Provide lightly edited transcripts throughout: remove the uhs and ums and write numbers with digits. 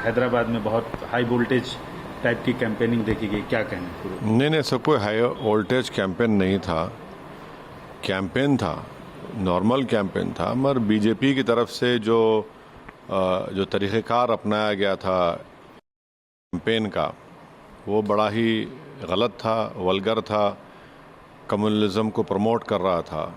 हैदराबाद में बहुत high voltage type की कैंपेनिंग देखी गई, क्या कहना पूरे? नहीं, सब कोई हाई वोल्टेज कैंपेन नहीं था, कैंपेन था, नॉर्मल कैंपेन था, मगर बीजेपी की तरफ से जो तरीक़ेकार अपनाया गया था कैंपेन का, वो बड़ा ही गलत था, वल्गर था, कम्युनलिज्म को प्रमोट कर रहा था।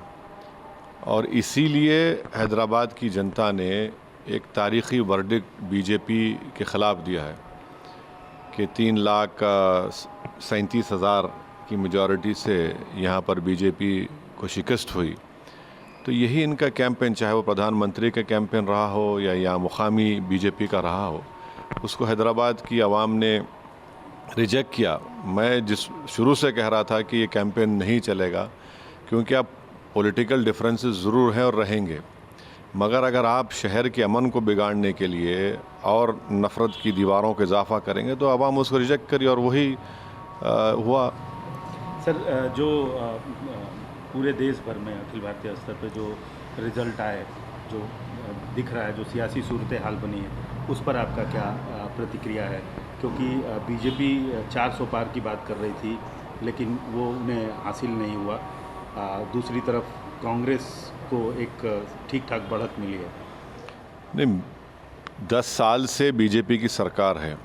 और इसीलिए हैदराबाद की जनता ने एक तारीख़ी वर्डिक्ट बीजेपी के ख़िलाफ़ दिया है कि 3,37,000 की मेजॉरिटी से यहाँ पर बीजेपी को शिकस्त हुई। तो यही इनका कैंपेन, चाहे वो प्रधानमंत्री का कैंपेन रहा हो या मुकामी बीजेपी का रहा हो, उसको हैदराबाद की आवाम ने रिजेक्ट किया। मैं शुरू से कह रहा था कि ये कैंपेन नहीं चलेगा, क्योंकि अब पॉलिटिकल डिफरेंसेस ज़रूर हैं और रहेंगे, मगर अगर आप शहर के अमन को बिगाड़ने के लिए और नफ़रत की दीवारों का इजाफा करेंगे तो आवाम उसको रिजेक्ट करी, और वही हुआ। सर, जो पूरे देश भर में अखिल भारतीय स्तर पे जो रिज़ल्ट आए, जो दिख रहा है, जो सियासी सूरत हाल बनी है, उस पर आपका क्या प्रतिक्रिया है? क्योंकि बीजेपी 400 पार की बात कर रही थी, लेकिन वो उन्हें हासिल नहीं हुआ। दूसरी तरफ कांग्रेस को एक ठीक ठाक बढ़त मिली है। नहीं, 10 साल से बीजेपी की सरकार है,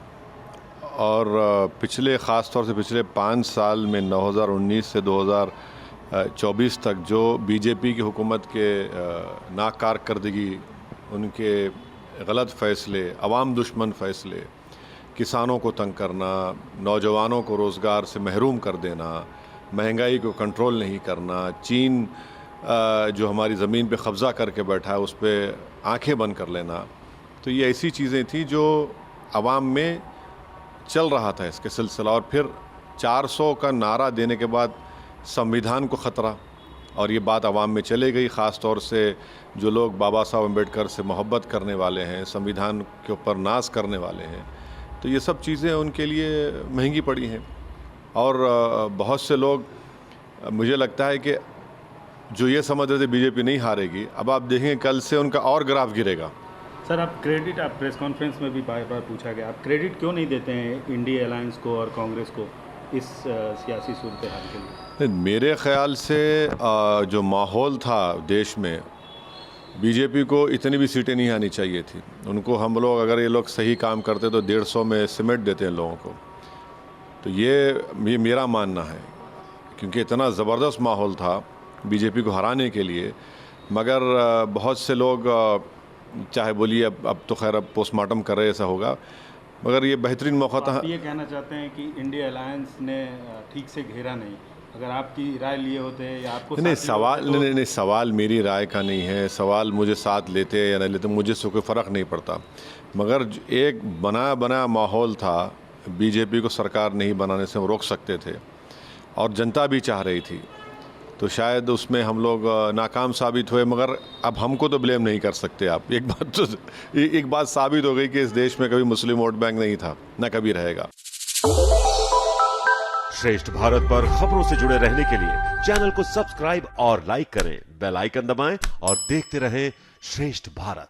और ख़ास तौर से पिछले 5 साल में 2019 से 2024 तक जो बीजेपी की हुकूमत के नाकारकर्दगी, उनके गलत फ़ैसले, अवाम दुश्मन फ़ैसले, किसानों को तंग करना, नौजवानों को रोज़गार से महरूम कर देना, महंगाई को कंट्रोल नहीं करना, चीन जो हमारी ज़मीन पे कब्ज़ा करके बैठा है उस पर आँखें बंद कर लेना, तो ये ऐसी चीज़ें थी जो आवाम में चल रहा था इसके सिलसिला। और फिर 400 का नारा देने के बाद संविधान को ख़तरा, और ये बात आवाम में चले गई। ख़ास तौर से जो लोग बाबा साहब अम्बेडकर से मोहब्बत करने वाले हैं, संविधान के ऊपर नाज करने वाले हैं, तो ये सब चीज़ें उनके लिए महंगी पड़ी हैं। और बहुत से लोग, मुझे लगता है कि जो ये समझ रहे थे बीजेपी नहीं हारेगी, अब आप देखेंगे कल से उनका और ग्राफ गिरेगा। सर, आप प्रेस कॉन्फ्रेंस में भी बार बार पूछा गया, आप क्रेडिट क्यों नहीं देते हैं इंडिया अलायंस को और कांग्रेस को इस सियासी सूरत हाल के लिए? मेरे ख़्याल से जो माहौल था देश में, बीजेपी को इतनी भी सीटें नहीं आनी चाहिए थी। उनको हम लोग, अगर ये लोग सही काम करते तो 150 में सिमट देते हैं लोगों को। तो ये मेरा मानना है, क्योंकि इतना ज़बरदस्त माहौल था बीजेपी को हराने के लिए। मगर बहुत से लोग, चाहे बोलिए अब तो खैर अब पोस्टमार्टम कर रहे, ऐसा होगा, मगर ये बेहतरीन मौका था। आप ये कहना चाहते हैं कि इंडिया अलायंस ने ठीक से घेरा नहीं? अगर आपकी राय लिए होते या आपको नहीं, सवाल मेरी राय का नहीं है। सवाल मुझे साथ लेते या नहीं लेते, मुझे से कोई फ़र्क नहीं पड़ता, मगर एक बनाया माहौल था, बीजेपी को सरकार नहीं बनाने से हम रोक सकते थे, और जनता भी चाह रही थी, तो शायद उसमें हम लोग नाकाम साबित हुए। मगर अब हमको तो ब्लेम नहीं कर सकते आप। एक बात साबित हो गई कि इस देश में कभी मुस्लिम वोट बैंक नहीं था, ना कभी रहेगा। श्रेष्ठ भारत पर खबरों से जुड़े रहने के लिए चैनल को सब्सक्राइब और लाइक करें, बेल आइकन दबाएं और देखते रहें श्रेष्ठ भारत।